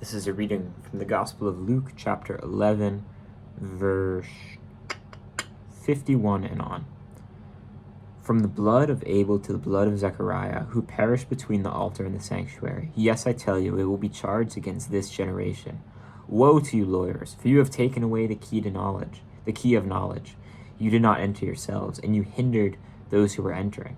This is a reading from the Gospel of Luke, chapter 11, verse 51 and on. From the blood of Abel to the blood of Zechariah, who perished between the altar and the sanctuary, yes, I tell you, it will be charged against this generation. Woe to you, lawyers, for you have taken away the key of knowledge. You did not enter yourselves, and you hindered those who were entering.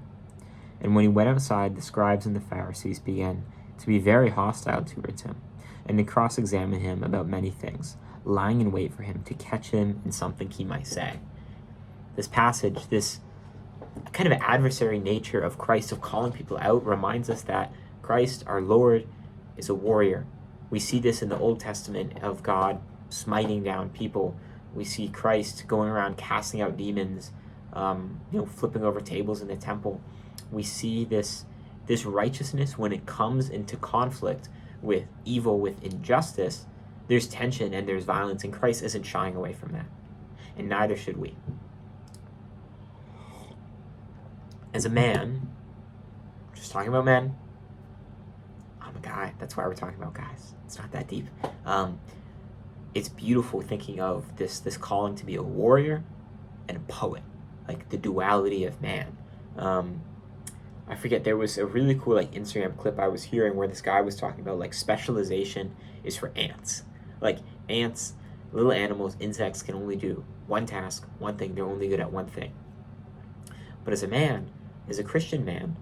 And when he went outside, the scribes and the Pharisees began to be very hostile towards him, and to cross-examine him about many things, lying in wait for him to catch him in something he might say. This passage, this kind of adversary nature of Christ, of calling people out, reminds us that Christ, our Lord, is a warrior. We see this in the Old Testament of God smiting down people. We see Christ going around casting out demons, flipping over tables in the temple. We see this righteousness when it comes into conflict with evil, with injustice. There's tension and there's violence, and Christ isn't shying away from that. And neither should we. As a man, just talking about men, I'm a guy. That's why we're talking about guys. It's not that deep. It's beautiful thinking of this calling to be a warrior and a poet, like the duality of man. I forget, there was a really cool Instagram clip I was hearing where this guy was talking about specialization is for ants. Like ants, little animals, insects can only do one task, one thing. They're only good at one thing. But as a man, as a Christian man,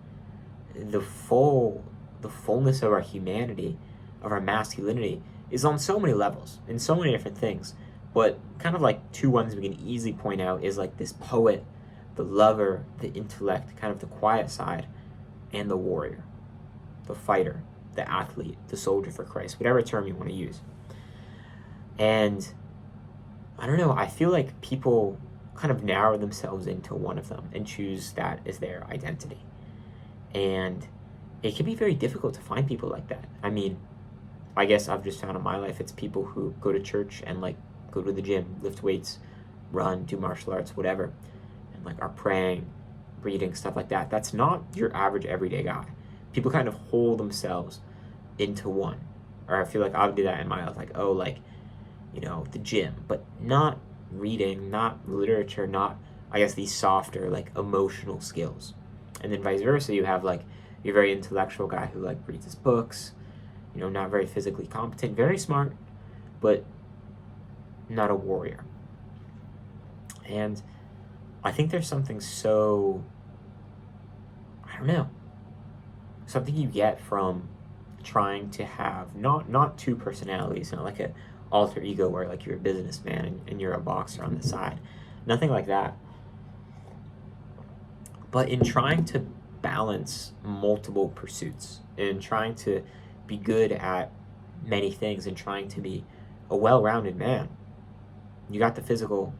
the fullness of our humanity, of our masculinity, is on so many levels, in so many different things. But kind of two ones we can easily point out is this poet, the lover, the intellect, kind of the quiet side, and the warrior, the fighter, the athlete, the soldier for Christ, whatever term you want to use. And I don't know, I feel like people kind of narrow themselves into one of them and choose that as their identity. And it can be very difficult to find people like that. I mean, I guess I've just found in my life, it's people who go to church and go to the gym, lift weights, run, do martial arts, whatever, and are praying, reading, stuff like that. That's not your average everyday guy. People kind of hold themselves into one. Or I feel like I would do that in my life, the gym, but not reading, not literature, not, I guess, these softer, emotional skills. And then vice versa, you have, your very intellectual guy who, reads his books, not very physically competent, very smart, but not a warrior. And I think there's something so, something you get from trying to have not two personalities, not like an alter ego where you're a businessman and you're a boxer on the side. Nothing like that. But in trying to balance multiple pursuits, and trying to be good at many things, and trying to be a well-rounded man, you got the physical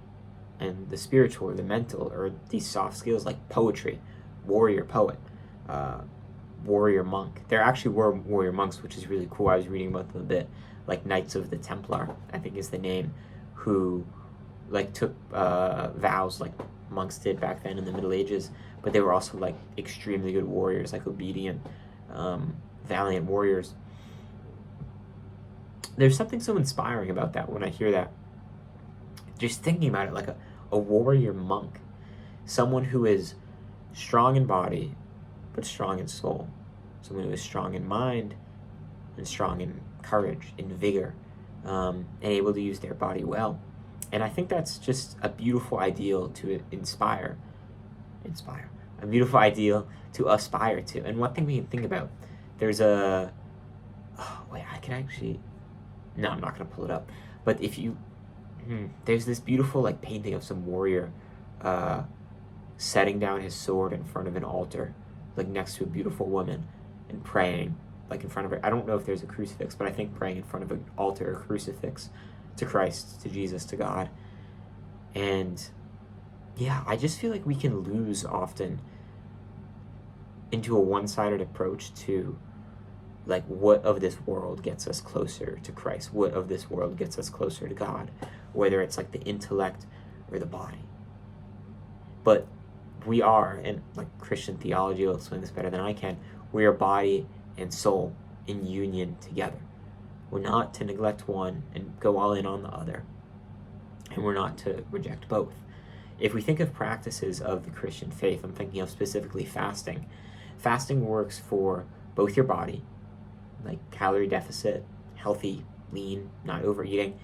and the spiritual or the mental or these soft skills like poetry, warrior poet, warrior monk. There actually were warrior monks, which is really cool. I was reading about them a bit, Knights of the Templar, I think is the name, who took vows like monks did back then in the Middle Ages, but they were also extremely good warriors, obedient, valiant warriors. There's something so inspiring about that when I hear that. Just thinking about it, a warrior monk, someone who is strong in body but strong in soul, someone who is strong in mind and strong in courage, in vigor, and able to use their body well. And I think that's just a beautiful ideal to inspire, a beautiful ideal to aspire to. And one thing we can think about, there's I'm not going to pull it up, but if you, there's this beautiful painting of some warrior setting down his sword in front of an altar, next to a beautiful woman, and praying, in front of her. I don't know if there's a crucifix, but I think praying in front of an altar or crucifix to Christ, to Jesus, to God. And yeah, I just feel like we can lose often into a one-sided approach to what of this world gets us closer to Christ, what of this world gets us closer to God, whether it's the intellect or the body. But we are, and Christian theology will explain this better than I can, we are body and soul in union together. We're not to neglect one and go all in on the other. And we're not to reject both. If we think of practices of the Christian faith, I'm thinking of specifically fasting. Fasting works for both your body, like calorie deficit, healthy, lean, not overeating,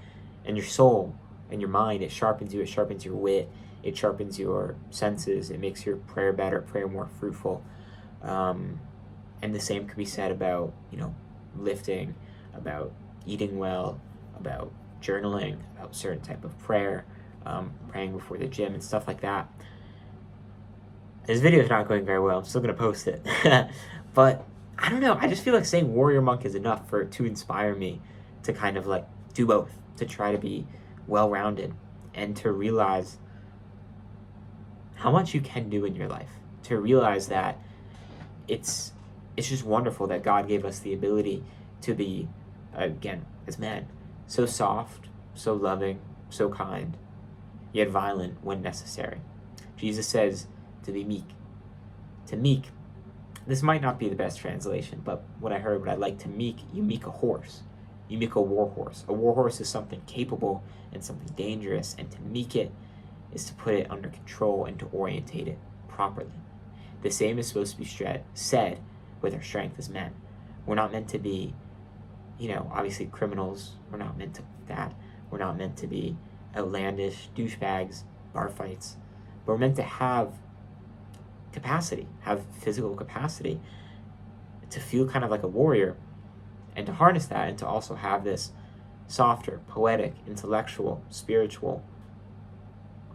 and your soul and your mind. It sharpens you, it sharpens your wit, it sharpens your senses, it makes your prayer better, prayer more fruitful. And the same could be said about, lifting, about eating well, about journaling, about certain type of prayer, praying before the gym and stuff like that. This video is not going very well. I'm still going to post it. But I don't know. I just feel like saying warrior monk is enough to inspire me to kind of like do both, to try to be well-rounded and to realize how much you can do in your life, to realize that it's just wonderful that God gave us the ability to be, again, as men, so soft, so loving, so kind, yet violent when necessary. Jesus says to be meek. To meek, this might not be the best translation, but what I like, to meek, you meek a horse. You meek a war horse. A war horse is something capable and something dangerous, and to meek it is to put it under control and to orientate it properly. The same is supposed to be said with our strength as men. We're not meant to be, obviously criminals. We're not meant to that. We're not meant to be outlandish douchebags, bar fights. But we're meant to have capacity, have physical capacity to feel kind of like a warrior and to harness that and to also have this softer, poetic, intellectual, spiritual,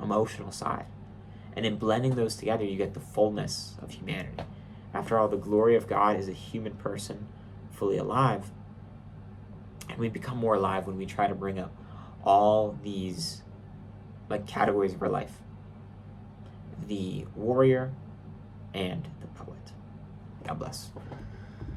emotional side. And in blending those together, you get the fullness of humanity. After all, the glory of God is a human person fully alive. And we become more alive when we try to bring up all these categories of our life. The warrior and the poet. God bless.